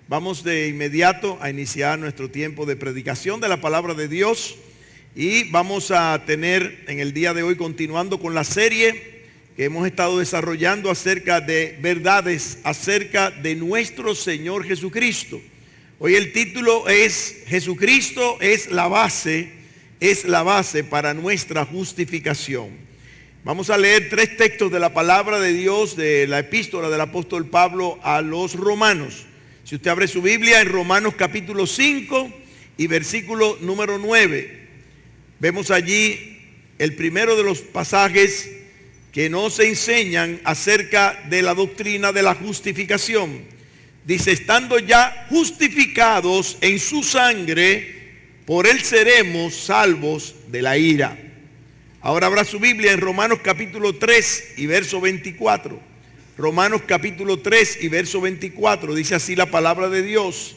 Vamos de inmediato a iniciar nuestro tiempo de predicación de la palabra de Dios y vamos a tener en el día de hoy, continuando con la serie que hemos estado desarrollando acerca de verdades acerca de nuestro Señor Jesucristo. Hoy el título es Jesucristo es la base para nuestra justificación. Vamos a leer 3 textos de la palabra de Dios de la epístola del apóstol Pablo a los romanos. Si usted abre su Biblia en Romanos capítulo 5 y versículo número 9, vemos allí el primero de los pasajes que nos enseñan acerca de la doctrina de la justificación. Dice, estando ya justificados en su sangre, por él seremos salvos de la ira. Ahora abra su Biblia en Romanos capítulo 3 y verso 24. Romanos capítulo 3 y verso 24, dice así la palabra de Dios: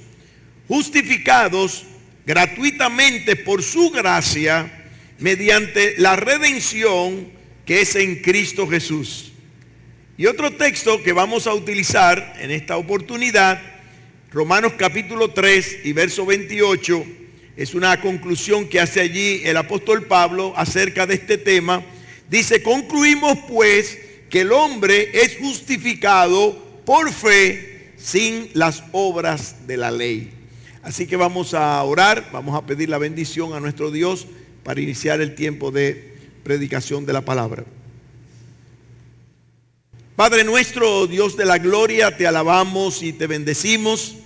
justificados gratuitamente por su gracia, mediante la redención que es en Cristo Jesús. Y otro texto que vamos a utilizar en esta oportunidad, Romanos capítulo 3 y verso 28, es una conclusión que hace allí el apóstol Pablo acerca de este tema. Dice, concluimos pues que el hombre es justificado por fe sin las obras de la ley. Así que vamos a orar, vamos a pedir la bendición a nuestro Dios para iniciar el tiempo de predicación de la palabra. Padre nuestro, Dios de la gloria, te alabamos y te bendecimos.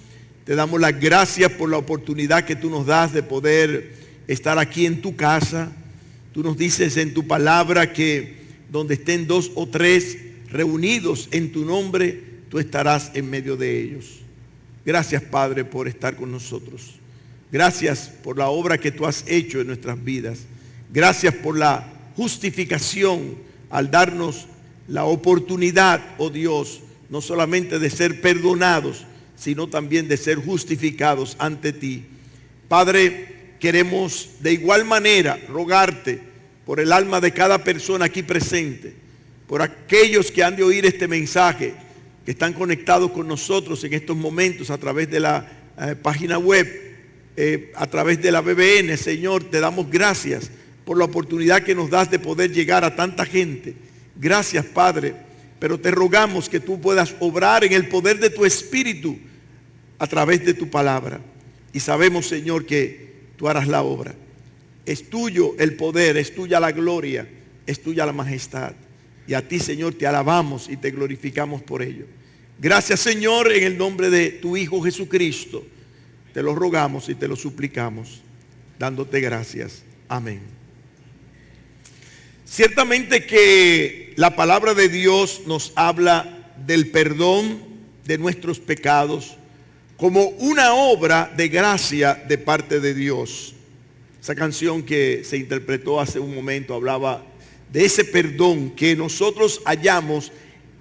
Te damos las gracias por la oportunidad que tú nos das de poder estar aquí en tu casa. Tú nos dices en tu palabra que donde estén 2 o 3 reunidos en tu nombre, tú estarás en medio de ellos. Gracias, Padre, por estar con nosotros. Gracias por la obra que tú has hecho en nuestras vidas. Gracias por la justificación al darnos la oportunidad, oh Dios, no solamente de ser perdonados, sino también de ser justificados ante ti. Padre, queremos de igual manera rogarte por el alma de cada persona aquí presente, por aquellos que han de oír este mensaje, que están conectados con nosotros en estos momentos a través de la página web, a través de la BBN. Señor, te damos gracias por la oportunidad que nos das de poder llegar a tanta gente. Gracias, Padre, pero te rogamos que tú puedas obrar en el poder de tu Espíritu a través de tu palabra. Y sabemos, Señor, que tú harás la obra. Es tuyo el poder, es tuya la gloria, es tuya la majestad. Y a ti, Señor, te alabamos y te glorificamos por ello. Gracias, Señor, en el nombre de tu Hijo Jesucristo. Te lo rogamos y te lo suplicamos, dándote gracias. Amén. Ciertamente que la palabra de Dios nos habla del perdón de nuestros pecados como una obra de gracia de parte de Dios. Esa canción que se interpretó hace un momento hablaba de ese perdón que nosotros hallamos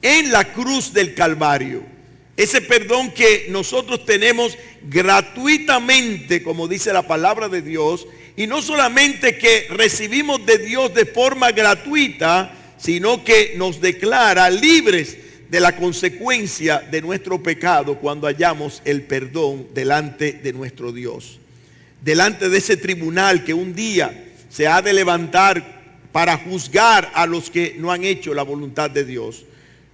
en la cruz del Calvario. Ese perdón que nosotros tenemos gratuitamente, como dice la palabra de Dios, y no solamente que recibimos de Dios de forma gratuita, sino que nos declara libres de la consecuencia de nuestro pecado cuando hallamos el perdón delante de nuestro Dios. Delante de ese tribunal que un día se ha de levantar para juzgar a los que no han hecho la voluntad de Dios.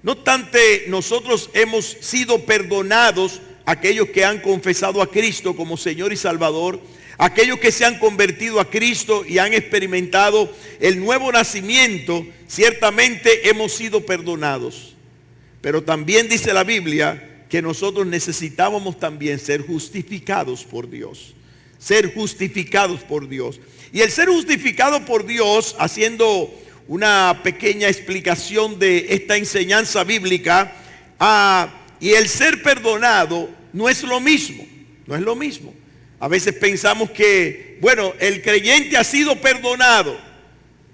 No obstante, nosotros hemos sido perdonados, aquellos que han confesado a Cristo como Señor y Salvador, aquellos que se han convertido a Cristo y han experimentado el nuevo nacimiento, ciertamente hemos sido perdonados. Pero también dice la Biblia que nosotros necesitábamos también ser justificados por Dios. Ser justificados por Dios. Y el ser justificado por Dios, haciendo una pequeña explicación de esta enseñanza bíblica, y el ser perdonado no es lo mismo. No es lo mismo. A veces pensamos que, bueno, el creyente ha sido perdonado.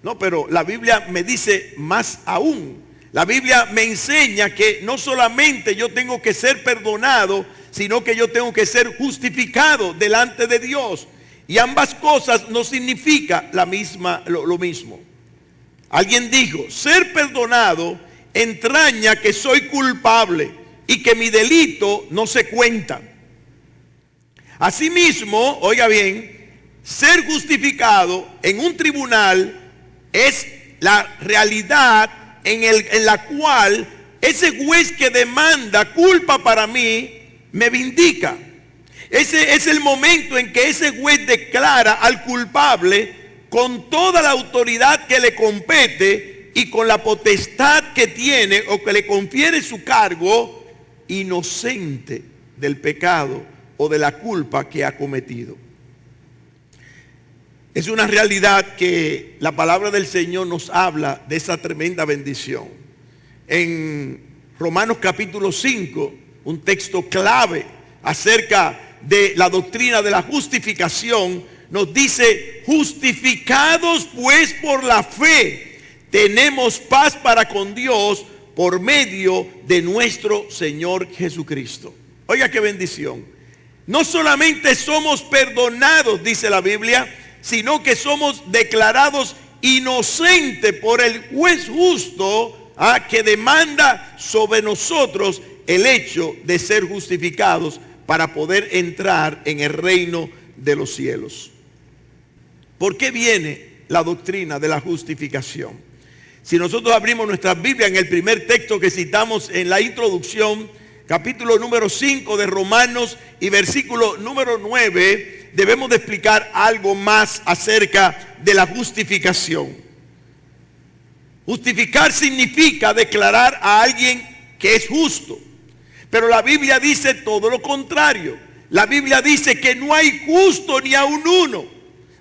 No, pero la Biblia me dice más aún. La Biblia me enseña que no solamente yo tengo que ser perdonado, sino que yo tengo que ser justificado delante de Dios. Y ambas cosas no significa lo mismo. Alguien dijo, ser perdonado entraña que soy culpable y que mi delito no se cuenta. Asimismo, oiga bien, ser justificado en un tribunal es la realidad en la cual ese juez que demanda culpa para mí me vindica. Ese es el momento en que ese juez declara al culpable con toda la autoridad que le compete y con la potestad que tiene o que le confiere su cargo, inocente del pecado o de la culpa que ha cometido. Es una realidad que la palabra del Señor nos habla de esa tremenda bendición. En Romanos capítulo 5, un texto clave acerca de la doctrina de la justificación, nos dice: justificados pues por la fe, tenemos paz para con Dios por medio de nuestro Señor Jesucristo. Oiga qué bendición. No solamente somos perdonados, dice la Biblia, sino que somos declarados inocentes por el juez justo, que demanda sobre nosotros el hecho de ser justificados para poder entrar en el reino de los cielos. ¿Por qué viene la doctrina de la justificación? Si nosotros abrimos nuestra Biblia en el primer texto que citamos en la introducción, capítulo número 5 de Romanos y versículo número 9, debemos de explicar algo más acerca de la justificación. Justificar significa declarar a alguien que es justo. Pero la Biblia dice todo lo contrario. La Biblia dice que no hay justo ni aun uno.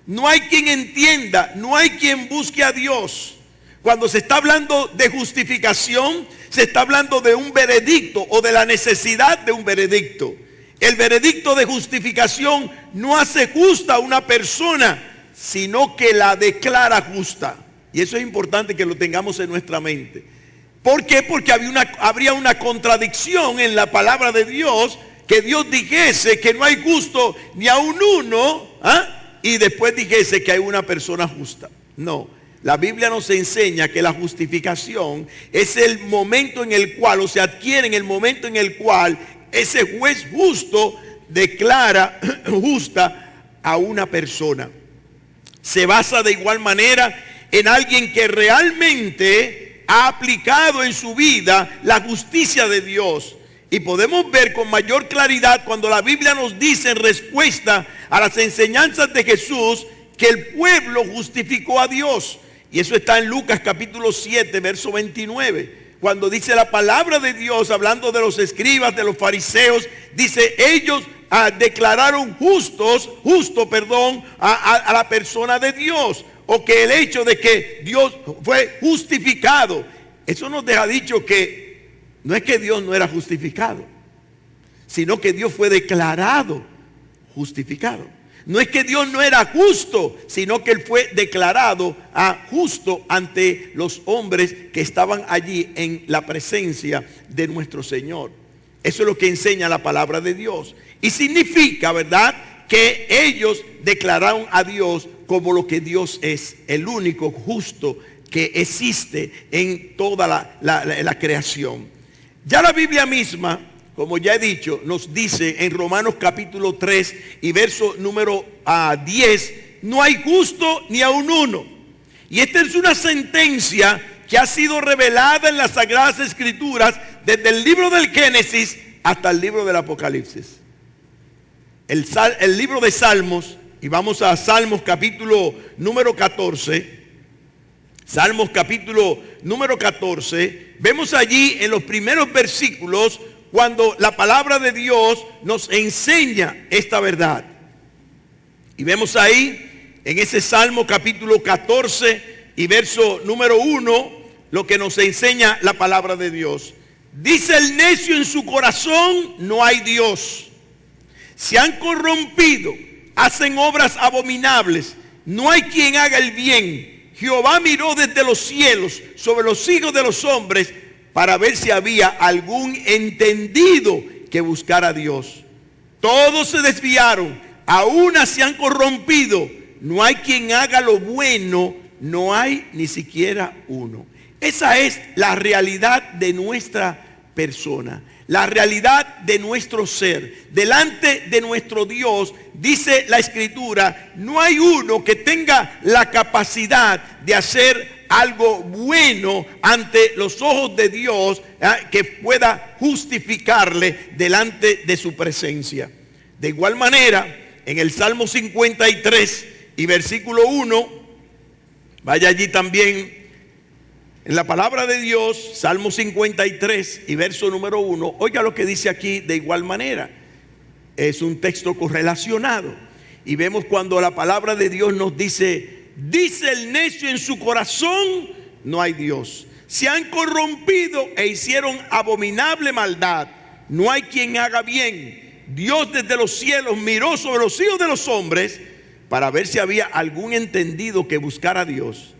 No hay quien entienda, no hay quien busque a Dios. Cuando se está hablando de justificación, se está hablando de un veredicto o de la necesidad de un veredicto. El veredicto de justificación no hace justa a una persona, sino que la declara justa. Y eso es importante que lo tengamos en nuestra mente. ¿Por qué? Porque habría una contradicción en la palabra de Dios, que Dios dijese que no hay justo ni aun uno, y después dijese que hay una persona justa. No, la Biblia nos enseña que la justificación es el momento en el cual, o se adquiere en el momento en el cual ese juez justo declara justa a una persona. Se basa de igual manera en alguien que realmente ha aplicado en su vida la justicia de Dios. Y podemos ver con mayor claridad cuando la Biblia nos dice en respuesta a las enseñanzas de Jesús que el pueblo justificó a Dios. Y eso está en Lucas capítulo 7, verso 29. Cuando dice la palabra de Dios, hablando de los escribas, de los fariseos, dice: ellos declararon a la persona de Dios. O que el hecho de que Dios fue justificado, eso nos deja dicho que no es que Dios no era justificado, sino que Dios fue declarado justificado. No es que Dios no era justo, sino que Él fue declarado justo ante los hombres que estaban allí en la presencia de nuestro Señor. Eso es lo que enseña la palabra de Dios. Y significa, ¿verdad?, que ellos declararon a Dios como lo que Dios es, el único justo que existe en toda la creación. Ya la Biblia misma, como ya he dicho, nos dice en Romanos capítulo 3 y verso número 10, no hay justo ni aun uno. Y esta es una sentencia que ha sido revelada en las Sagradas Escrituras desde el libro del Génesis hasta el libro del Apocalipsis. El libro de Salmos, y vamos a Salmos capítulo número 14. Salmos capítulo número 14. Vemos allí en los primeros versículos cuando la palabra de Dios nos enseña esta verdad. Y vemos ahí en ese Salmo capítulo 14 y verso número 1 lo que nos enseña la palabra de Dios. Dice el necio en su corazón: no hay Dios. Se han corrompido, hacen obras abominables, no hay quien haga el bien. Jehová miró desde los cielos sobre los hijos de los hombres para ver si había algún entendido que buscara a Dios. Todos se desviaron, a una se han corrompido, no hay quien haga lo bueno, no hay ni siquiera uno. Esa es la realidad de nuestra persona. la realidad de nuestro ser. Delante de nuestro Dios, dice la Escritura, no hay uno que tenga la capacidad de hacer algo bueno ante los ojos de Dios, que pueda justificarle delante de su presencia. De igual manera, en el Salmo 53 y versículo 1, vaya allí también en la palabra de Dios, Salmo 53 y verso número 1, oiga lo que dice aquí de igual manera. Es un texto correlacionado. Y vemos cuando la palabra de Dios nos dice, dice el necio en su corazón, no hay Dios. Se han corrompido e hicieron abominable maldad. No hay quien haga bien. Dios desde los cielos miró sobre los hijos de los hombres para ver si había algún entendido que buscara a Dios.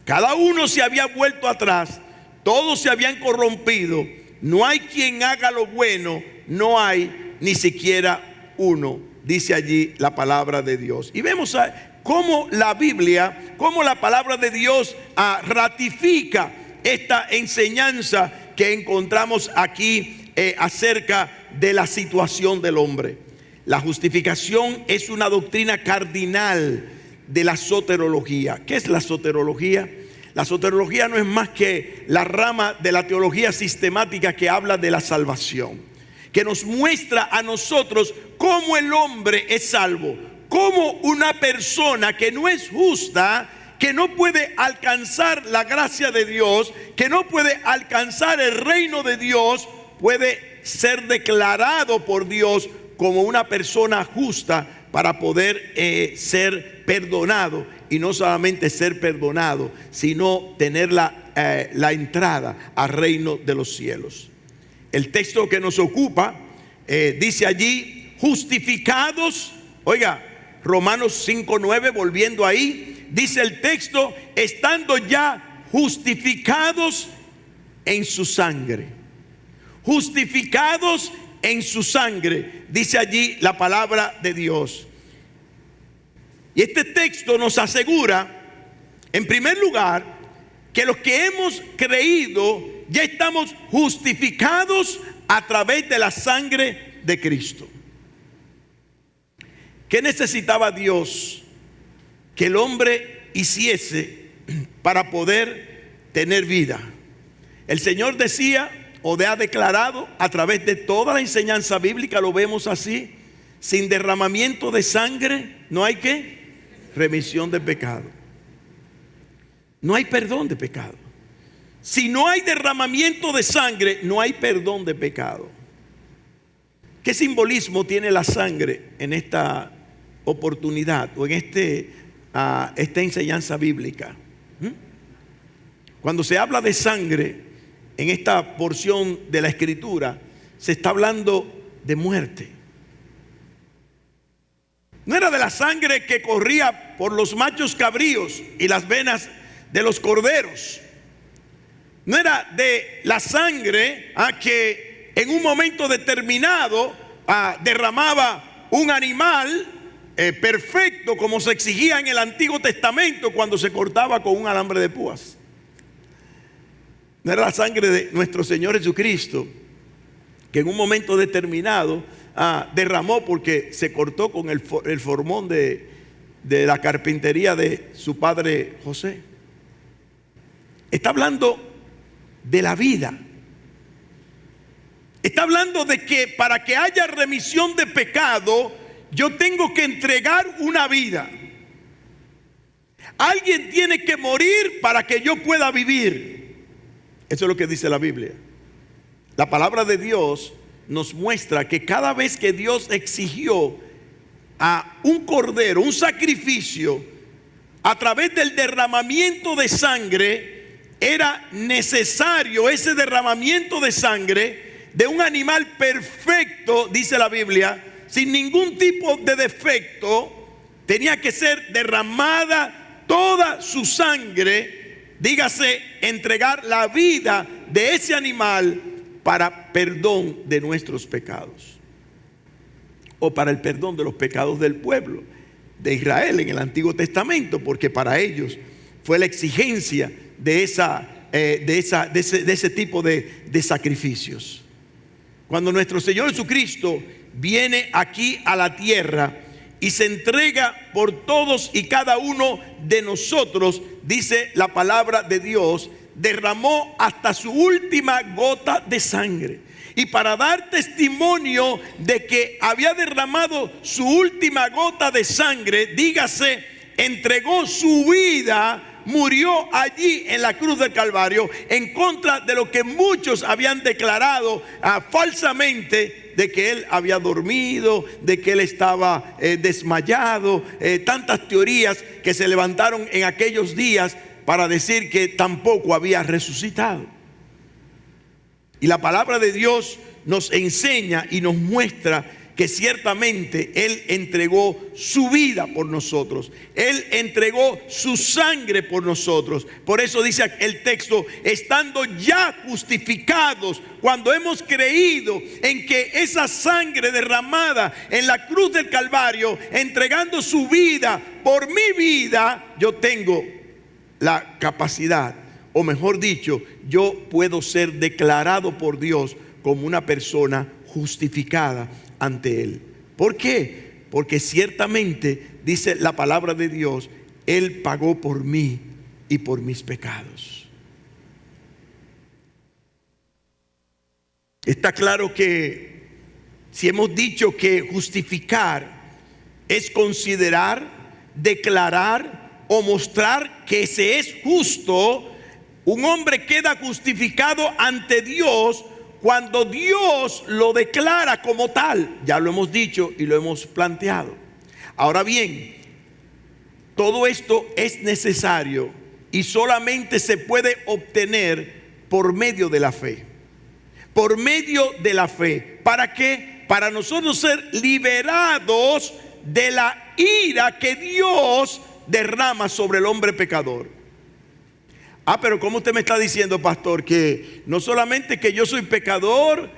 Cada uno se había vuelto atrás, todos se habían corrompido, no hay quien haga lo bueno, no hay ni siquiera uno, dice allí la palabra de Dios. Y vemos cómo la Biblia, cómo la palabra de Dios ratifica esta enseñanza que encontramos aquí acerca de la situación del hombre. La justificación es una doctrina cardinal de la soterología. ¿Qué es la soterología? La soterología no es más que la rama de la teología sistemática que habla de la salvación, que nos muestra a nosotros cómo el hombre es salvo, cómo una persona que no es justa, que no puede alcanzar la gracia de Dios, que no puede alcanzar el reino de Dios, puede ser declarado por Dios como una persona justa para poder ser perdonado, y no solamente ser perdonado, sino tener la entrada al reino de los cielos. El texto que nos ocupa dice allí, justificados, oiga, Romanos 5:9, volviendo ahí, dice el texto, estando ya justificados en su sangre. Justificados en su sangre, dice allí la palabra de Dios. Y este texto nos asegura, en primer lugar, que los que hemos creído ya estamos justificados a través de la sangre de Cristo. ¿Qué necesitaba Dios que el hombre hiciese para poder tener vida? El Señor decía, o ha declarado a través de toda la enseñanza bíblica, lo vemos así: sin derramamiento de sangre no hay ¿qué? Remisión de pecado. No hay perdón de pecado. Si no hay derramamiento de sangre, no hay perdón de pecado. ¿Qué simbolismo tiene la sangre en esta oportunidad o en esta enseñanza bíblica? Cuando se habla de sangre en esta porción de la Escritura, se está hablando de muerte. No era de la sangre que corría por los machos cabríos y las venas de los corderos. No era de la sangre que en un momento determinado derramaba un animal perfecto, como se exigía en el Antiguo Testamento cuando se cortaba con un alambre de púas. No era la sangre de nuestro Señor Jesucristo, que en un momento determinado derramó porque se cortó con el formón de la carpintería de su padre José. Está hablando de la vida. Está hablando de que para que haya remisión de pecado, yo tengo que entregar una vida. Alguien tiene que morir para que yo pueda vivir. Eso es lo que dice la Biblia. La palabra de Dios nos muestra que cada vez que Dios exigió a un cordero, un sacrificio, a través del derramamiento de sangre, era necesario ese derramamiento de sangre de un animal perfecto, dice la Biblia, sin ningún tipo de defecto. Tenía que ser derramada toda su sangre, dígase, entregar la vida de ese animal para perdón de nuestros pecados, o para el perdón de los pecados del pueblo de Israel en el Antiguo Testamento, porque para ellos fue la exigencia de ese tipo de sacrificios. cuando nuestro Señor Jesucristo viene aquí a la tierra y se entrega por todos y cada uno de nosotros, dice la palabra de Dios, derramó hasta su última gota de sangre. Y para dar testimonio de que había derramado su última gota de sangre, dígase, entregó su vida, murió allí en la cruz del Calvario en contra de lo que muchos habían declarado falsamente, de que él había dormido, de que él estaba desmayado, tantas teorías que se levantaron en aquellos días para decir que tampoco había resucitado. Y la palabra de Dios nos enseña y nos muestra que ciertamente Él entregó su vida por nosotros. Él entregó su sangre por nosotros. Por eso dice el texto, estando ya justificados, cuando hemos creído en que esa sangre derramada en la cruz del Calvario, entregando su vida por mi vida, yo tengo la capacidad, o mejor dicho, yo puedo ser declarado por Dios como una persona justificada ante Él. ¿Por qué? Porque ciertamente, dice la palabra de Dios, Él pagó por mí y por mis pecados. Está claro que si hemos dicho que justificar es considerar, declarar o mostrar que se es justo, un hombre queda justificado ante Dios cuando Dios lo declara como tal. Ya lo hemos dicho y lo hemos planteado. Ahora bien, todo esto es necesario y solamente se puede obtener por medio de la fe. Por medio de la fe. ¿Para qué? Para nosotros ser liberados de la ira que Dios derrama sobre el hombre pecador. Pero ¿cómo usted me está diciendo, pastor, que no solamente que yo soy pecador,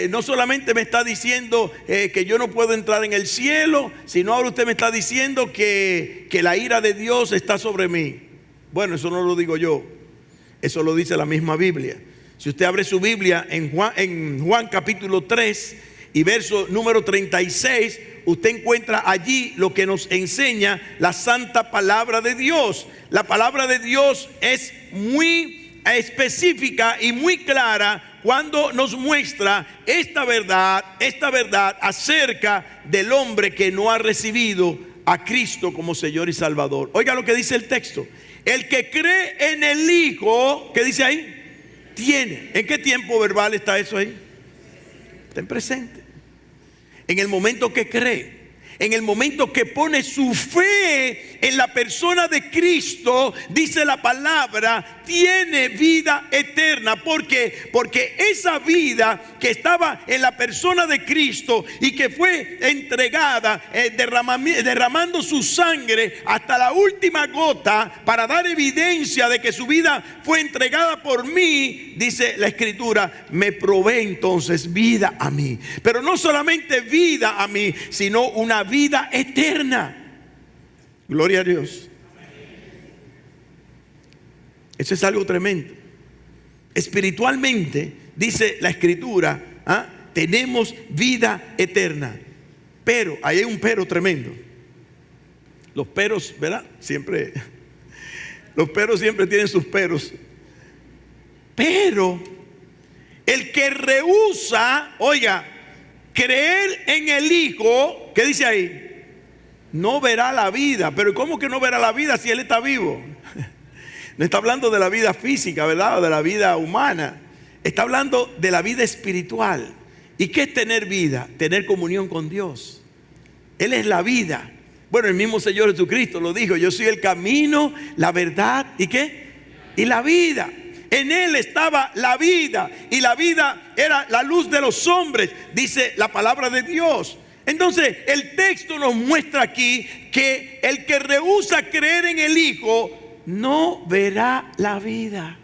no solamente me está diciendo que yo no puedo entrar en el cielo, sino ahora usted me está diciendo que la ira de Dios está sobre mí? Bueno, eso no lo digo yo, eso lo dice la misma Biblia. Si usted abre su Biblia en Juan capítulo 3 y verso número 36, usted encuentra allí lo que nos enseña la santa palabra de Dios. La palabra de Dios es muy específica y muy clara cuando nos muestra esta verdad acerca del hombre que no ha recibido a Cristo como Señor y Salvador. Oiga lo que dice el texto: el que cree en el Hijo, ¿qué dice ahí? Tiene. ¿En qué tiempo verbal está eso ahí? Está en presente. En el momento que cree, en el momento que pone su fe en la persona de Cristo, dice la palabra, tiene vida eterna. ¿Por qué? Porque esa vida que estaba en la persona de Cristo y que fue entregada, derramando su sangre hasta la última gota para dar evidencia de que su vida fue entregada por mí, dice la Escritura, me provee entonces vida a mí. Pero no solamente vida a mí, sino una vida eterna. Gloria a Dios. Eso es algo tremendo. Espiritualmente, dice la Escritura, tenemos vida eterna. Pero, ahí hay un pero tremendo. Los peros, ¿verdad? Los peros siempre tienen sus peros. Pero el que rehúsa, oiga, creer en el Hijo, ¿qué dice ahí? No verá la vida. Pero ¿cómo que no verá la vida si Él está vivo? No está hablando de la vida física, ¿verdad? O de la vida humana. Está hablando de la vida espiritual. ¿Y qué es tener vida? Tener comunión con Dios. Él es la vida. Bueno, el mismo Señor Jesucristo lo dijo: yo soy el camino, la verdad, ¿y qué? Y la vida. En Él estaba la vida, y la vida era la luz de los hombres, dice la palabra de Dios. Entonces el texto nos muestra aquí que el que rehúsa creer en el Hijo no verá la vida.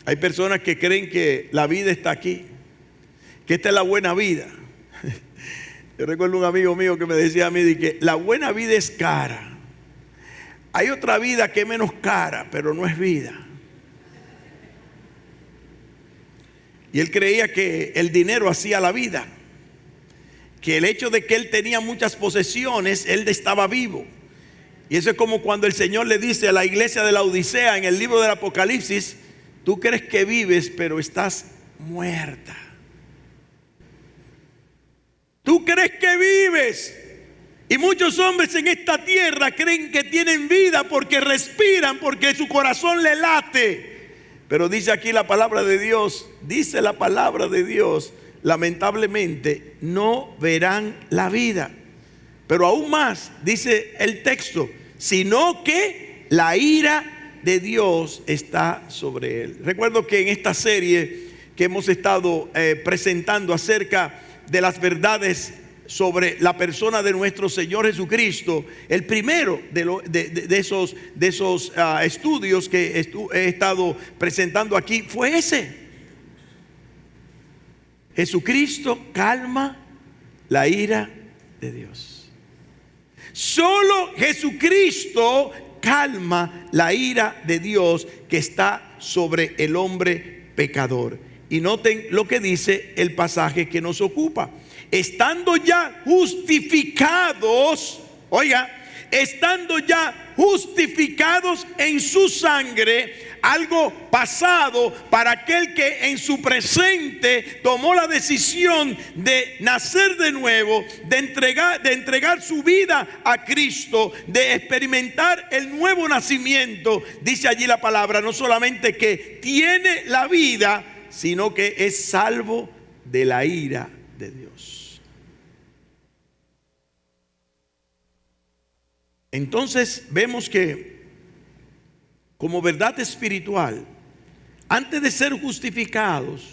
Hay personas que creen que la vida está aquí, que esta es la buena vida. Yo recuerdo un amigo mío que me decía a mí que la buena vida es cara. Hay otra vida que es menos cara, pero no es vida. Y él creía que el dinero hacía la vida, que el hecho de que él tenía muchas posesiones, él estaba vivo. Y eso es como cuando el Señor le dice a la iglesia de la Odisea en el libro del Apocalipsis: tú crees que vives, pero estás muerta. Tú crees que vives. Y muchos hombres en esta tierra creen que tienen vida porque respiran, porque su corazón le late. Pero dice aquí la palabra de Dios, lamentablemente no verán la vida. Pero aún más, dice el texto, sino que la ira de Dios está sobre él. Recuerdo que en esta serie que hemos estado presentando acerca de las verdades sobre la persona de nuestro Señor Jesucristo, el primero de esos estudios que he estado presentando aquí fue ese: Jesucristo calma la ira de Dios. Solo Jesucristo calma la ira de Dios que está sobre el hombre pecador. Y noten lo que dice el pasaje que nos ocupa: estando ya justificados, estando ya justificados en su sangre, algo pasado para aquel que en su presente tomó la decisión de nacer de nuevo, de entregar su vida a Cristo, de experimentar el nuevo nacimiento. Dice allí la palabra, no solamente que tiene la vida, sino que es salvo de la ira de Dios. Entonces vemos que como verdad espiritual, antes de ser justificados,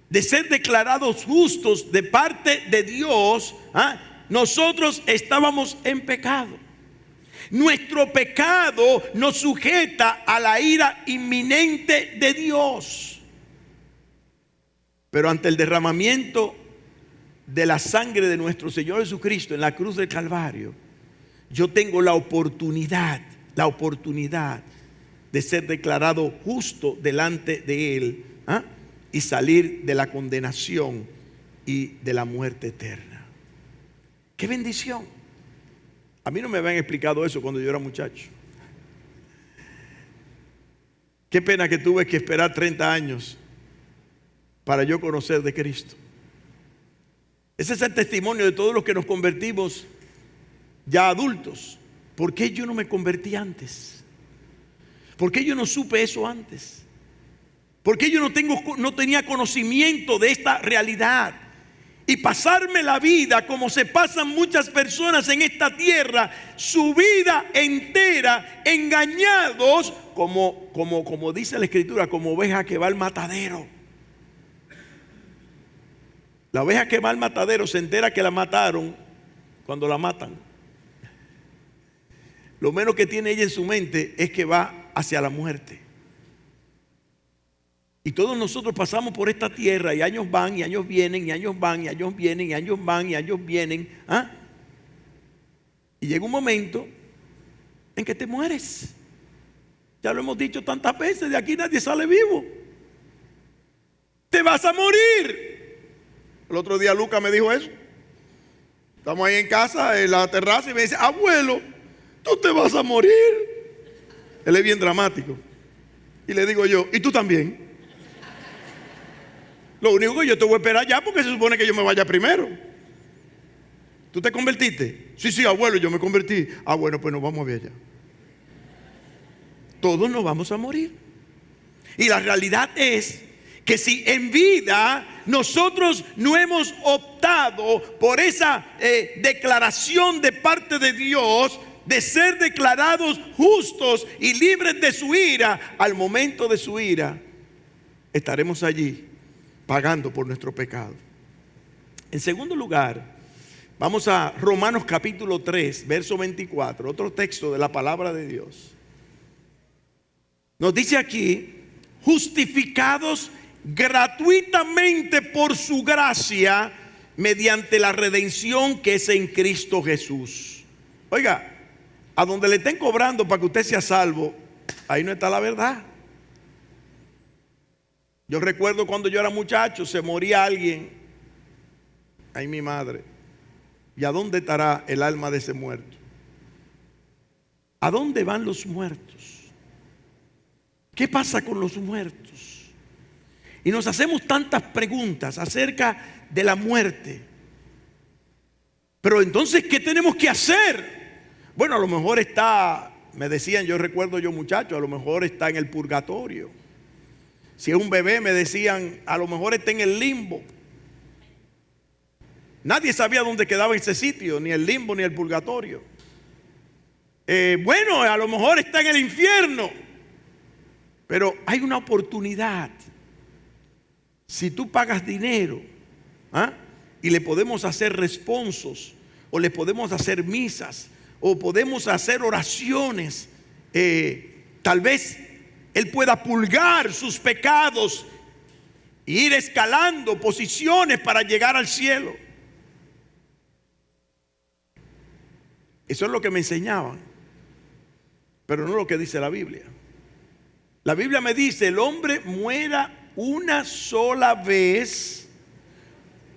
de ser declarados justos de parte de Dios, nosotros estábamos en pecado. Nuestro pecado nos sujeta a la ira inminente de Dios. Pero ante el derramamiento de la sangre de nuestro Señor Jesucristo en la cruz del Calvario, yo tengo la oportunidad de ser declarado justo delante de Él, y salir de la condenación y de la muerte eterna. ¡Qué bendición! A mí no me habían explicado eso cuando yo era muchacho. Qué pena que tuve que esperar 30 años para yo conocer de Cristo. Ese es el testimonio de todos los que nos convertimos ya adultos. ¿Por qué yo no me convertí antes? ¿Por qué yo no supe eso antes? ¿Por qué yo no tenía conocimiento de esta realidad? Y pasarme la vida como se pasan muchas personas en esta tierra, su vida entera engañados, como dice la Escritura, como oveja que va al matadero. La oveja que va al matadero se entera que la mataron cuando la matan. Lo menos que tiene ella en su mente es que va hacia la muerte. Y todos nosotros pasamos por esta tierra y años van y años vienen y años van y años vienen y años van y años vienen. Y llega un momento en que te mueres. Ya lo hemos dicho tantas veces, de aquí nadie sale vivo. Te vas a morir. El otro día Lucas me dijo eso. Estamos ahí en casa, en la terraza, y me dice: abuelo, tú te vas a morir. Él es bien dramático. Y le digo yo: ¿y tú también? Lo único que yo te voy a esperar ya, porque se supone que yo me vaya primero. ¿Tú te convertiste? Sí, abuelo, yo me convertí. Bueno, pues nos vamos a ver allá. Todos nos vamos a morir. Y la realidad es que si en vida nosotros no hemos optado por esa declaración de parte de Dios, de ser declarados justos y libres de su ira, al momento de su ira estaremos allí pagando por nuestro pecado. En segundo lugar, vamos a Romanos capítulo 3, verso 24, otro texto de la palabra de Dios. Nos dice aquí: justificados gratuitamente por su gracia mediante la redención que es en Cristo Jesús. Oiga, a donde le estén cobrando para que usted sea salvo, ahí no está la verdad. Yo recuerdo cuando yo era muchacho, se moría alguien. Ay, mi madre. ¿Y a dónde estará el alma de ese muerto? ¿A dónde van los muertos? ¿Qué pasa con los muertos? Y nos hacemos tantas preguntas acerca de la muerte. Pero entonces, ¿qué tenemos que hacer? Bueno, a lo mejor está, me decían, yo recuerdo yo muchacho, a lo mejor está en el purgatorio. Si es un bebé, me decían, a lo mejor está en el limbo. Nadie sabía dónde quedaba ese sitio, ni el limbo ni el purgatorio. Bueno, a lo mejor está en el infierno. Pero hay una oportunidad. Si tú pagas dinero, y le podemos hacer responsos, o le podemos hacer misas, o podemos hacer oraciones, tal vez él pueda purgar sus pecados e ir escalando posiciones para llegar al cielo. Eso es lo que me enseñaban, pero no lo que dice la Biblia. La Biblia me dice: el hombre muera una sola vez.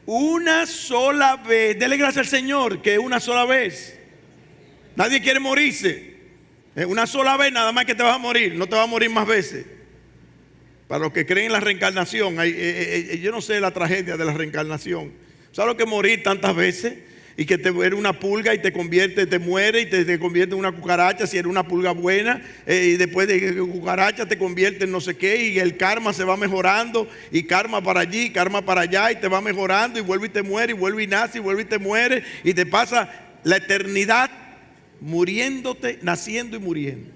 Una sola vez. Dele gracias al Señor que una sola vez. Nadie quiere morirse. Una sola vez nada más que te vas a morir. No te vas a morir más veces. Para los que creen en la reencarnación, yo no sé la tragedia de la reencarnación. ¿Sabes lo que es morir tantas veces? Y que te eres una pulga y te convierte, te muere y te convierte en una cucaracha si eres una pulga buena, y después de cucaracha te convierte en no sé qué, y el karma se va mejorando, y karma para allí, karma para allá, y te va mejorando, y vuelve y te muere, y vuelve y nace, y vuelve y te muere, y te pasa la eternidad muriéndote, naciendo y muriendo.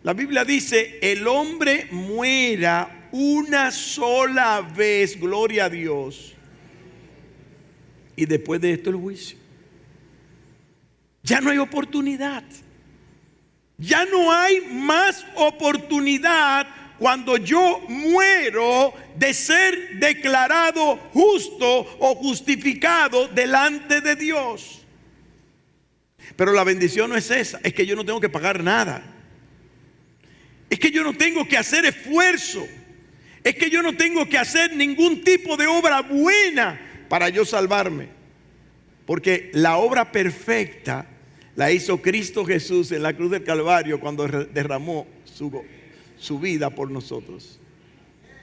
La Biblia dice: el hombre muera una sola vez, gloria a Dios. Y después de esto el juicio. Ya no hay oportunidad. Ya no hay más oportunidad cuando yo muero de ser declarado justo o justificado delante de Dios. Pero la bendición no es esa, es que yo no tengo que pagar nada. Es que yo no tengo que hacer esfuerzo. Es que yo no tengo que hacer ningún tipo de obra buena para yo salvarme, porque la obra perfecta la hizo Cristo Jesús en la cruz del Calvario cuando derramó su vida por nosotros.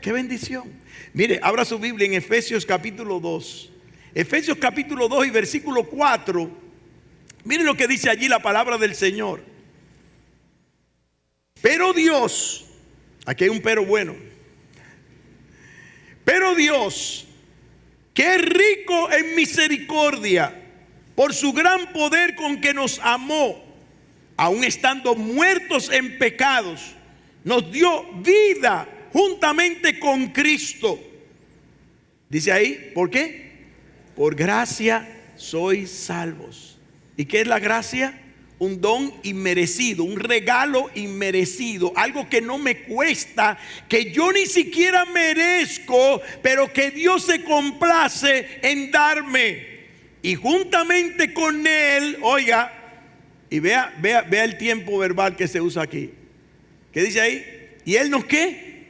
¡Qué bendición! Mire, abra su Biblia en Efesios capítulo 2. Efesios capítulo 2 y versículo 4. Mire lo que dice allí la palabra del Señor. Pero Dios, aquí hay un pero bueno. Pero Dios, que es rico en misericordia, por su gran poder con que nos amó, aun estando muertos en pecados, nos dio vida juntamente con Cristo. Dice ahí, ¿por qué? Por gracia sois salvos. ¿Y qué es la gracia? Un don inmerecido, un regalo inmerecido, algo que no me cuesta, que yo ni siquiera merezco, pero que Dios se complace en darme. Y juntamente con Él, oiga, y vea el tiempo verbal que se usa aquí. ¿Qué dice ahí? ¿Y Él nos qué?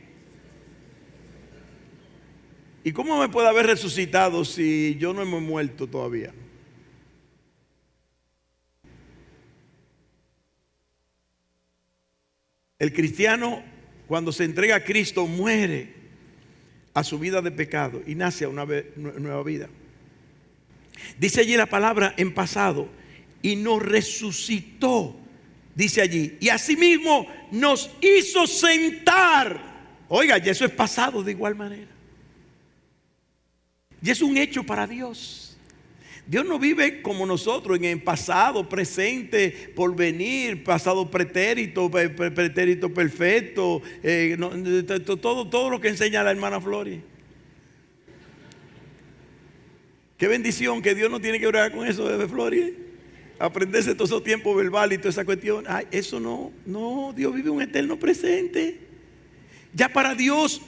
¿Y cómo me puede haber resucitado si yo no me he muerto todavía? El cristiano, cuando se entrega a Cristo, muere a su vida de pecado y nace a una nueva vida. Dice allí la palabra en pasado: y nos resucitó, dice allí, y asimismo nos hizo sentar. Oiga, y eso es pasado de igual manera. Y es un hecho para Dios. Dios no vive como nosotros en el pasado, presente, porvenir, pasado pretérito, pretérito perfecto, todo lo que enseña la hermana Flori. Qué bendición que Dios no tiene que orar con eso, bebé Flori. Aprenderse todo ese tiempo verbal y toda esa cuestión. Ay, eso no, Dios vive un eterno presente. Ya para Dios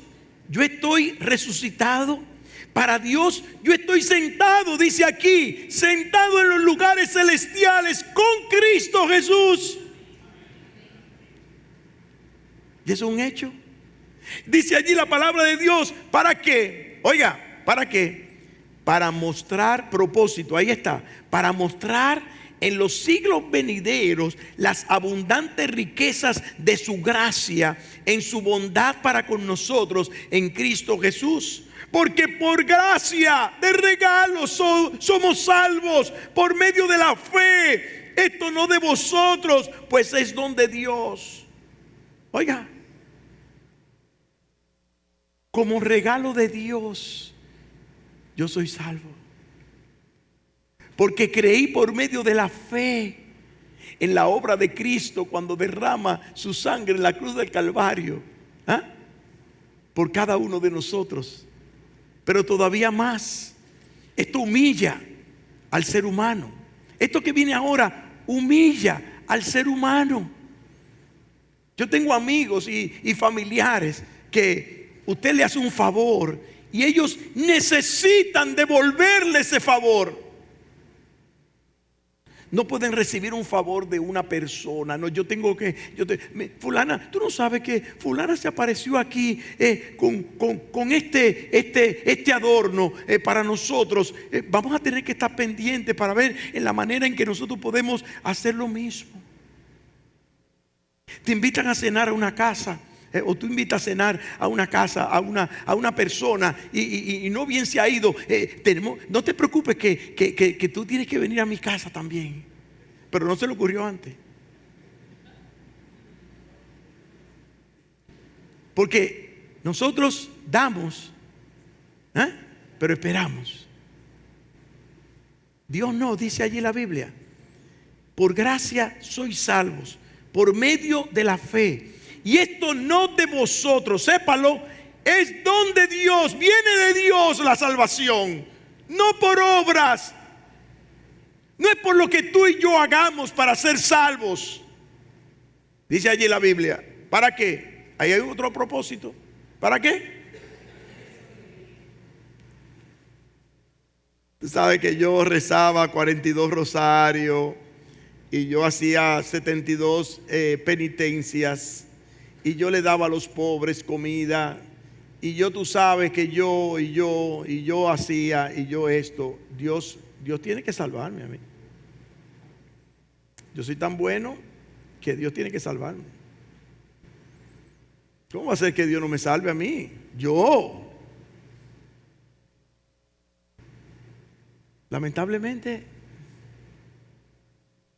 yo estoy resucitado. Para Dios yo estoy sentado, dice aquí, sentado en los lugares celestiales con Cristo Jesús. Y eso es un hecho. Dice allí la palabra de Dios, ¿para qué? Oiga, ¿para qué? Para mostrar propósito, ahí está, para mostrar en los siglos venideros las abundantes riquezas de su gracia en su bondad para con nosotros en Cristo Jesús. Porque por gracia de regalo somos salvos por medio de la fe. Esto no de vosotros, pues es don de Dios. Oiga, como regalo de Dios, yo soy salvo. Porque creí por medio de la fe en la obra de Cristo cuando derrama su sangre en la cruz del Calvario, por cada uno de nosotros. Pero todavía más, esto humilla al ser humano. Esto que viene ahora humilla al ser humano. Yo tengo amigos y familiares que usted le hace un favor y ellos necesitan devolverle ese favor. No pueden recibir un favor de una persona. No, fulana, tú no sabes que fulana se apareció aquí con este adorno para nosotros. Vamos a tener que estar pendientes para ver en la manera en que nosotros podemos hacer lo mismo. Te invitan a cenar a una casa. O tú invitas a cenar a una casa, a una persona y no bien se ha ido. No te preocupes que tú tienes que venir a mi casa también. Pero no se le ocurrió antes. Porque nosotros damos, pero esperamos. Dios no, dice allí la Biblia. Por gracia sois salvos, por medio de la fe. Y esto no de vosotros, sépalo, es don de Dios, viene de Dios la salvación, no por obras. No es por lo que tú y yo hagamos para ser salvos. Dice allí la Biblia, ¿para qué? Ahí hay otro propósito. ¿Para qué? Tú sabes que yo rezaba 42 rosarios y yo hacía 72 penitencias. Y yo le daba a los pobres comida. Y tú sabes que yo hacía y yo esto. Dios tiene que salvarme a mí. Yo soy tan bueno que Dios tiene que salvarme. ¿Cómo va a ser que Dios no me salve a mí? Yo. Lamentablemente,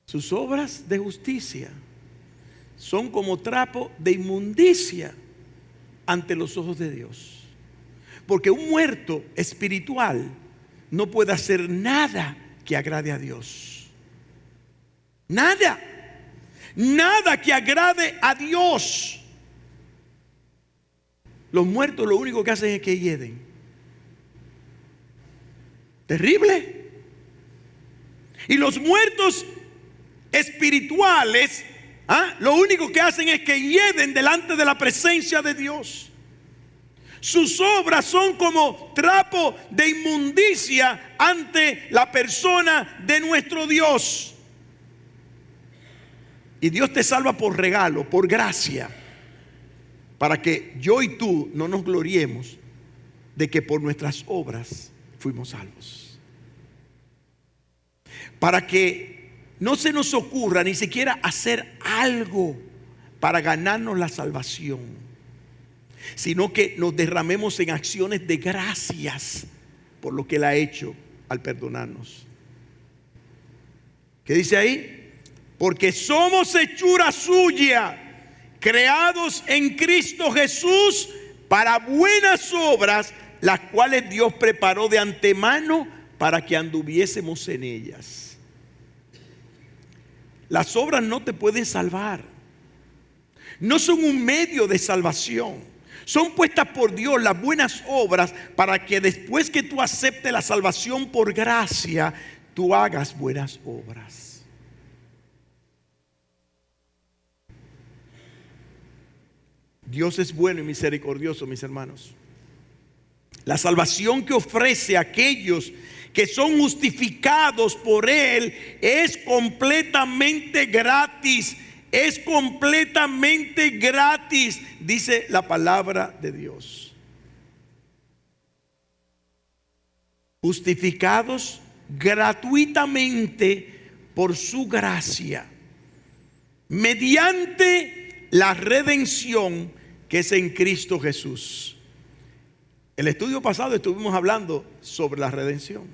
sus obras de justicia son como trapo de inmundicia ante los ojos de Dios. Porque un muerto espiritual no puede hacer nada que agrade a Dios. Nada. Nada que agrade a Dios. Los muertos lo único que hacen es que hieden. Terrible. Y los muertos espirituales lo único que hacen es que hieden delante de la presencia de Dios. Sus obras son como trapo de inmundicia ante la persona de nuestro Dios. Y Dios te salva por regalo, por gracia, para que yo y tú no nos gloriemos de que por nuestras obras fuimos salvos. Para que no se nos ocurra ni siquiera hacer algo para ganarnos la salvación, sino que nos derramemos en acciones de gracias por lo que Él ha hecho al perdonarnos. ¿Qué dice ahí? Porque somos hechura suya, creados en Cristo Jesús para buenas obras, las cuales Dios preparó de antemano para que anduviésemos en ellas. Las obras no te pueden salvar. No son un medio de salvación. Son puestas por Dios las buenas obras para que después que tú aceptes la salvación por gracia, tú hagas buenas obras. Dios es bueno y misericordioso, mis hermanos. La salvación que ofrece a aquellos que son justificados por Él es completamente gratis. Es completamente gratis, dice la palabra de Dios. Justificados gratuitamente por su gracia, mediante la redención que es en Cristo Jesús. El estudio pasado estuvimos hablando sobre la redención.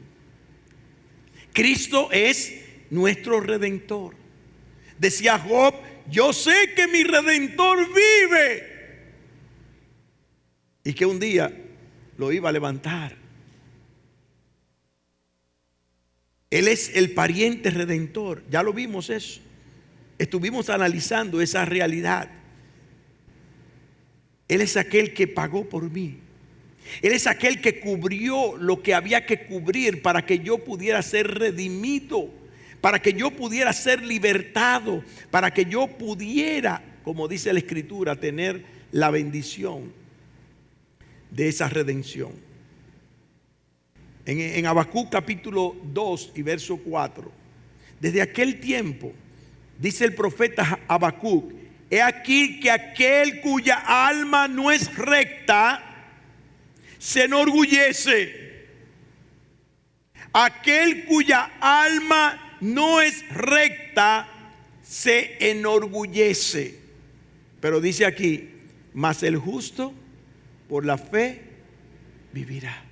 Cristo es nuestro redentor. Decía Job: yo sé que mi redentor vive y que un día lo iba a levantar. Él es el pariente redentor. Ya lo vimos eso. Estuvimos analizando esa realidad. Él es aquel que pagó por mí. Él es aquel que cubrió lo que había que cubrir para que yo pudiera ser redimido, para que yo pudiera ser libertado, para que yo pudiera, como dice la Escritura, tener la bendición de esa redención. En Habacuc capítulo 2 y verso 4, desde aquel tiempo, dice el profeta Habacuc: he aquí que aquel cuya alma no es recta se enorgullece. Aquel cuya alma no es recta se enorgullece. Pero dice aquí: mas el justo por la fe vivirá.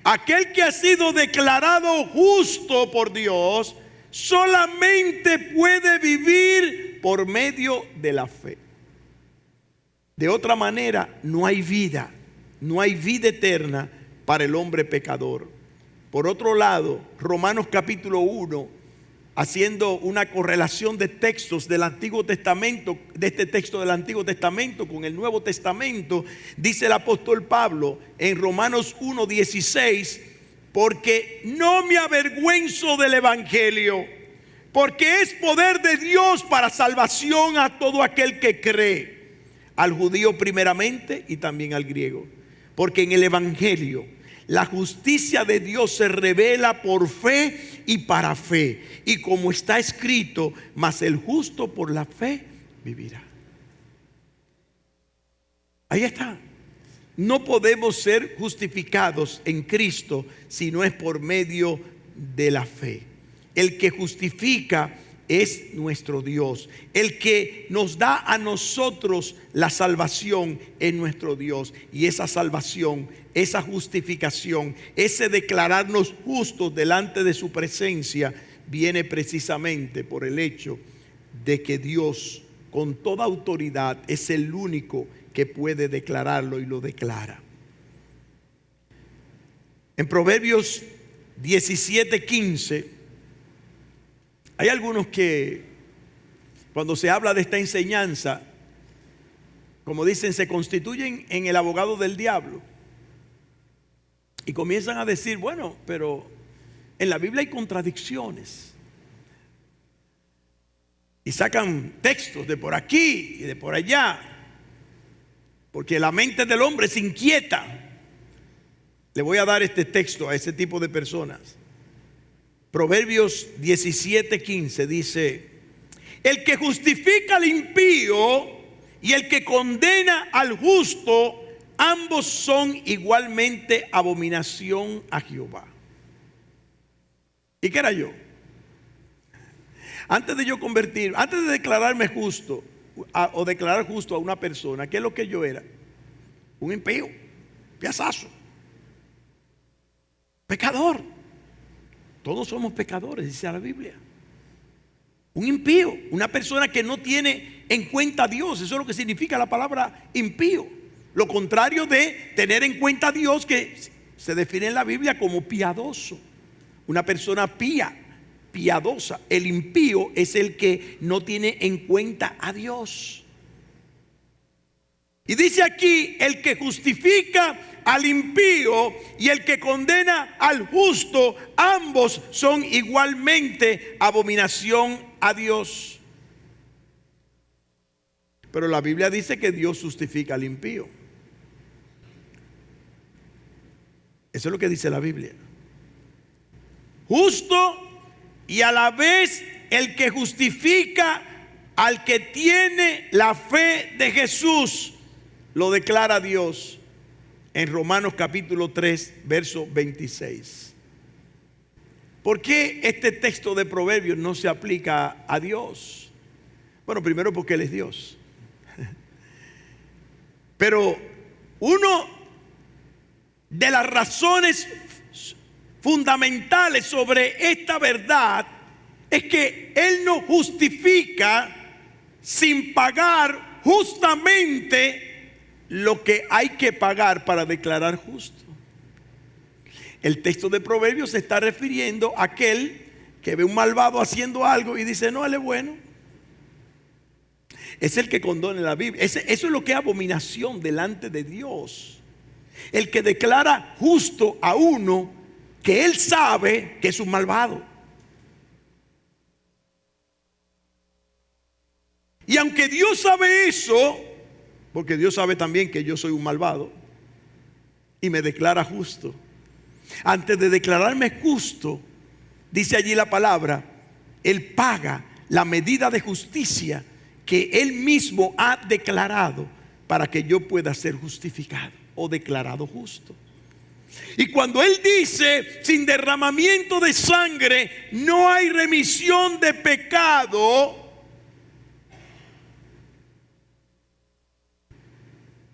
Aquel que ha sido declarado justo por Dios solamente puede vivir por medio de la fe. De otra manera no hay vida. No hay vida eterna para el hombre pecador. Por otro lado, Romanos capítulo 1, haciendo una correlación de textos del Antiguo Testamento, de este texto del Antiguo Testamento con el Nuevo Testamento, dice el apóstol Pablo en Romanos 1:16: porque no me avergüenzo del evangelio, porque es poder de Dios para salvación a todo aquel que cree, al judío primeramente y también al griego. Porque en el evangelio la justicia de Dios se revela por fe y para fe. Y como está escrito: mas el justo por la fe vivirá. Ahí está. No podemos ser justificados en Cristo si no es por medio de la fe. El que justifica es nuestro Dios. El que nos da a nosotros la salvación es nuestro Dios. Y esa salvación, esa justificación, ese declararnos justos delante de su presencia, viene precisamente por el hecho de que Dios, con toda autoridad, es el único que puede declararlo y lo declara. En Proverbios 17:15 hay algunos que, cuando se habla de esta enseñanza, como dicen, se constituyen en el abogado del diablo y comienzan a decir: bueno, pero en la Biblia hay contradicciones, y sacan textos de por aquí y de por allá, porque la mente del hombre se inquieta. Le voy a dar este texto a ese tipo de personas. Proverbios 17:15 dice: el que justifica al impío y el que condena al justo, ambos son igualmente abominación a Jehová. ¿Y qué era yo? Antes de declararme justo o declarar justo a una persona, ¿qué es lo que yo era? Un impío, piazazo, pecador. Todos somos pecadores, dice la Biblia. Un impío, una persona que no tiene en cuenta a Dios. Eso es lo que significa la palabra impío. Lo contrario de tener en cuenta a Dios, que se define en la Biblia como piadoso. Una persona pía, piadosa. El impío es el que no tiene en cuenta a Dios. Y dice aquí: el que justifica al impío y el que condena al justo, ambos son igualmente abominación a Dios. Pero la Biblia dice que Dios justifica al impío. Eso es lo que dice la Biblia. Justo y a la vez el que justifica al que tiene la fe de Jesús, lo declara Dios en Romanos capítulo 3, verso 26. ¿Por qué este texto de Proverbios no se aplica a Dios? Bueno, primero porque Él es Dios. Pero una de las razones fundamentales sobre esta verdad es que Él nos justifica sin pagar justamente lo que hay que pagar para declarar justo. El texto de Proverbios se está refiriendo a aquel que ve un malvado haciendo algo y dice: no, él es bueno. Es el que condona la Biblia. Eso es lo que es abominación delante de Dios. El que declara justo a uno que él sabe que es un malvado. Y aunque Dios sabe eso, porque Dios sabe también que yo soy un malvado y me declara justo, antes de declararme justo, dice allí la palabra, Él paga la medida de justicia que Él mismo ha declarado para que yo pueda ser justificado o declarado justo. Y cuando Él dice: sin derramamiento de sangre no hay remisión de pecado,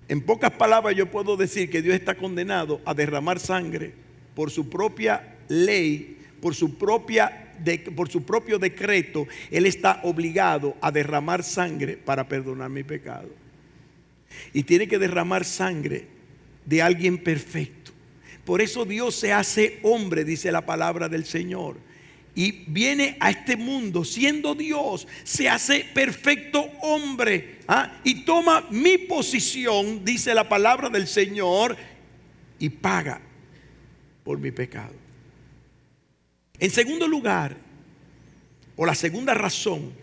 en pocas palabras yo puedo decir que Dios está condenado a derramar sangre por su propia ley, por su propio decreto. Él está obligado a derramar sangre para perdonar mi pecado. Y tiene que derramar sangre de alguien perfecto. Por eso Dios se hace hombre, dice la palabra del Señor, y viene a este mundo siendo Dios, se hace perfecto hombre, y toma mi posición, dice la palabra del Señor, y paga por mi pecado. En segundo lugar, o la segunda razón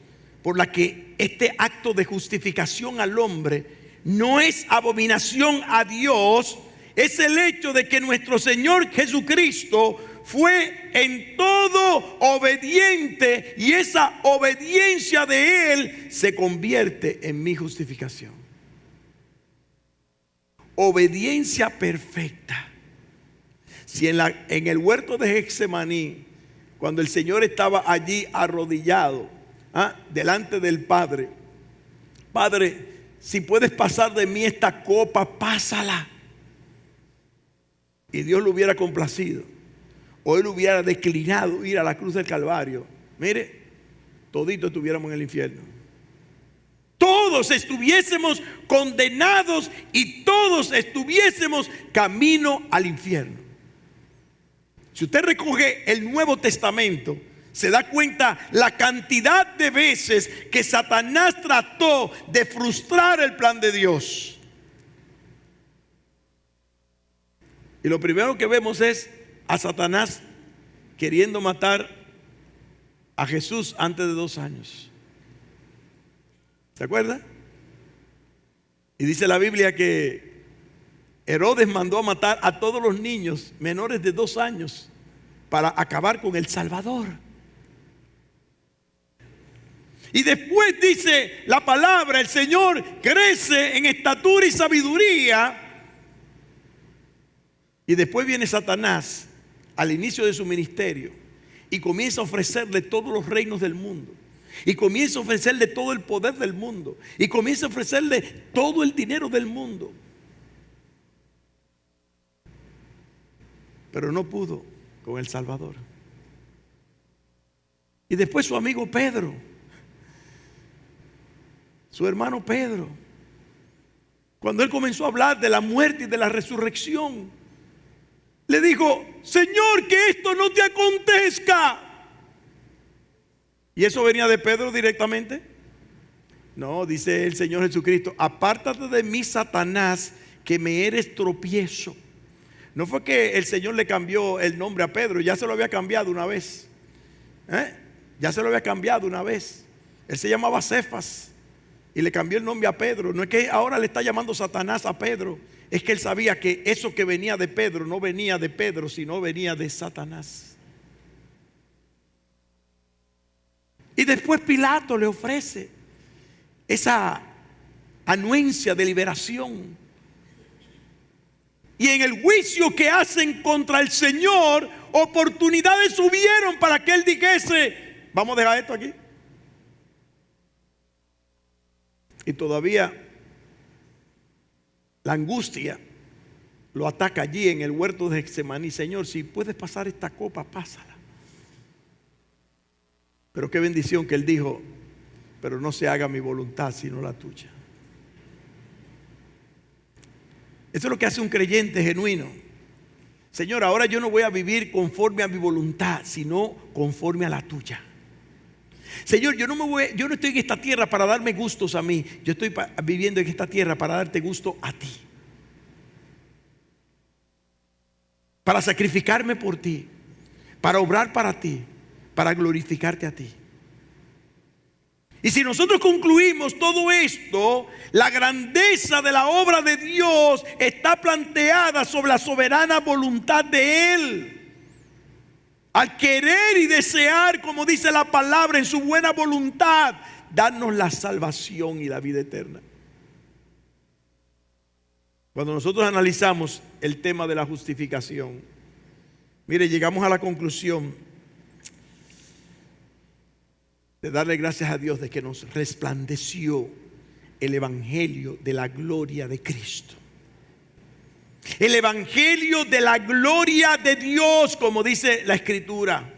por la que este acto de justificación al hombre no es abominación a Dios, es el hecho de que nuestro Señor Jesucristo fue en todo obediente, y esa obediencia de Él se convierte en mi justificación. Obediencia perfecta. Si en el huerto de Getsemaní, cuando el Señor estaba allí arrodillado delante del Padre: Padre, si puedes pasar de mí esta copa, pásala. Y Dios lo hubiera complacido, o Él hubiera declinado ir a la cruz del Calvario, mire, toditos estuviéramos en el infierno. Todos estuviésemos condenados y todos estuviésemos camino al infierno. Si usted recoge el Nuevo Testamento, se da cuenta la cantidad de veces que Satanás trató de frustrar el plan de Dios. Y lo primero que vemos es a Satanás queriendo matar a Jesús antes de 2 años. ¿Se acuerda? Y dice la Biblia que Herodes mandó a matar a todos los niños menores de 2 años para acabar con el Salvador. Y después dice la palabra: el Señor crece en estatura y sabiduría. Y después viene Satanás al inicio de su ministerio y comienza a ofrecerle todos los reinos del mundo, y comienza a ofrecerle todo el poder del mundo, y comienza a ofrecerle todo el dinero del mundo. Pero no pudo con el Salvador. Y después su amigo Pedro, su hermano Pedro, cuando él comenzó a hablar de la muerte y de la resurrección, le dijo: Señor, que esto no te acontezca. ¿Y eso venía de Pedro directamente? No, dice el Señor Jesucristo: apártate de mí, Satanás, que me eres tropiezo. No fue que el Señor le cambió el nombre a Pedro, ya se lo había cambiado una vez. Ya se lo había cambiado una vez. Él se llamaba Cefas y le cambió el nombre a Pedro. No es que ahora le está llamando Satanás a Pedro, es que él sabía que eso que venía de Pedro no venía de Pedro, sino venía de Satanás. Y después Pilato le ofrece esa anuencia de liberación. Y en el juicio que hacen contra el Señor, oportunidades hubieron para que Él dijese: vamos a dejar esto aquí. Y todavía la angustia lo ataca allí en el huerto de Getsemaní. Señor, si puedes pasar esta copa, pásala. Pero qué bendición que Él dijo: pero no se haga mi voluntad sino la tuya. Eso es lo que hace un creyente genuino. Señor, ahora yo no voy a vivir conforme a mi voluntad, sino conforme a la tuya. Señor, yo no estoy en esta tierra para darme gustos a mí. Yo estoy viviendo en esta tierra para darte gusto a ti, para sacrificarme por ti, para obrar para ti, para glorificarte a ti. Y si nosotros concluimos todo esto, la grandeza de la obra de Dios está planteada sobre la soberana voluntad de Él. Al querer y desear, como dice la palabra, en su buena voluntad, darnos la salvación y la vida eterna. Cuando nosotros analizamos el tema de la justificación, mire, llegamos a la conclusión de darle gracias a Dios de que nos resplandeció el evangelio de la gloria de Cristo. El evangelio de la gloria de Dios, como dice la Escritura.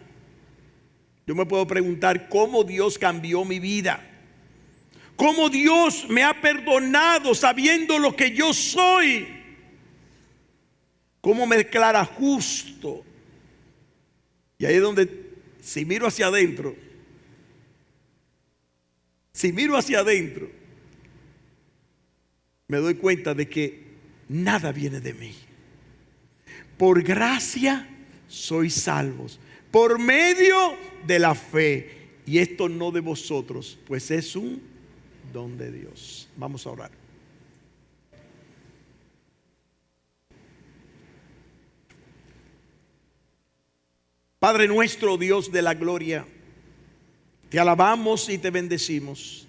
Yo me puedo preguntar cómo Dios cambió mi vida, cómo Dios me ha perdonado sabiendo lo que yo soy, cómo me declara justo. Y ahí es donde, si miro hacia adentro, me doy cuenta de que nada viene de mí. Por gracia sois salvos, por medio de la fe. Y esto no de vosotros, pues es un don de Dios. Vamos a orar. Padre nuestro, Dios de la gloria, te alabamos y te bendecimos.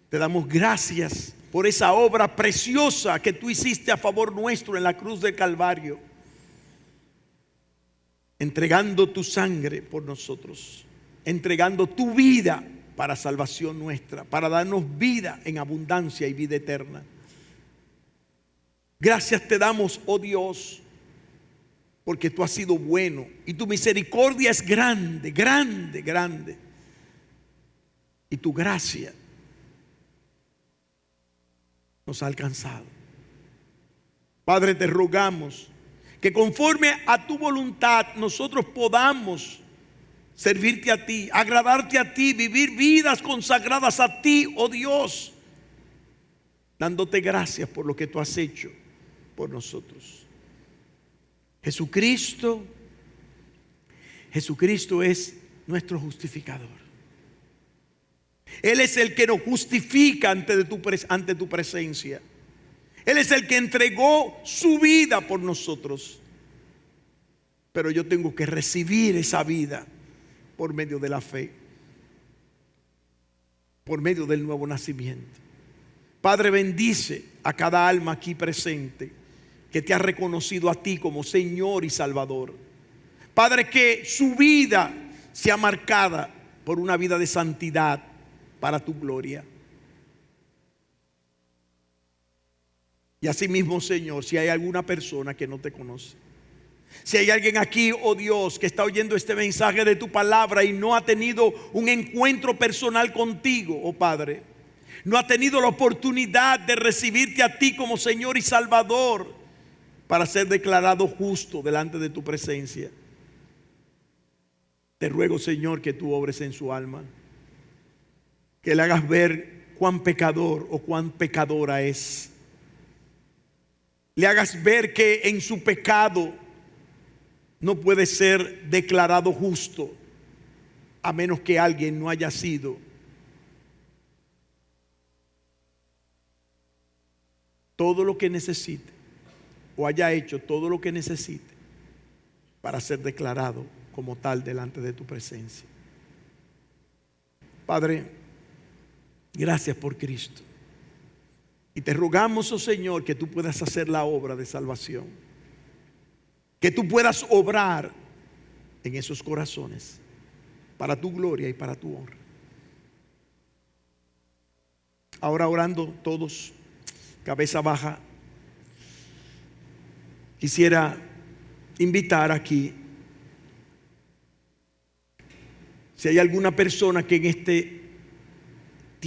Te damos gracias por esa obra preciosa que tú hiciste a favor nuestro en la cruz del Calvario, entregando tu sangre por nosotros, entregando tu vida para salvación nuestra, para darnos vida en abundancia y vida eterna. Gracias te damos, oh Dios, porque tú has sido bueno y tu misericordia es grande, grande, grande. Y tu gracia nos ha alcanzado. Padre, te rogamos que conforme a tu voluntad nosotros podamos servirte a ti, agradarte a ti, vivir vidas consagradas a ti, oh Dios, dándote gracias por lo que tú has hecho por nosotros. Jesucristo es nuestro justificador. Él es el que nos justifica ante tu presencia. Él es el que entregó su vida por nosotros. Pero yo tengo que recibir esa vida por medio de la fe, por medio del nuevo nacimiento. Padre, bendice a cada alma aquí presente que te ha reconocido a ti como Señor y Salvador. Padre, que su vida sea marcada por una vida de santidad para tu gloria. Y asimismo, Señor, si hay alguna persona que no te conoce, si hay alguien aquí, oh Dios, que está oyendo este mensaje de tu palabra y no ha tenido un encuentro personal contigo, oh Padre, no ha tenido la oportunidad de recibirte a ti como Señor y Salvador para ser declarado justo delante de tu presencia, te ruego, Señor, que tú obres en su alma, que le hagas ver cuán pecador o cuán pecadora es. Le hagas ver que en su pecado no puede ser declarado justo a menos que alguien no haya sido todo lo que necesite o haya hecho todo lo que necesite para ser declarado como tal delante de tu presencia. Padre, Gracias por Cristo. Y te rogamos, oh Señor, que tú puedas hacer la obra de salvación. Que tú puedas obrar en esos corazones para tu gloria y para tu honra. Ahora orando todos, cabeza baja, quisiera invitar aquí, si hay alguna persona que en este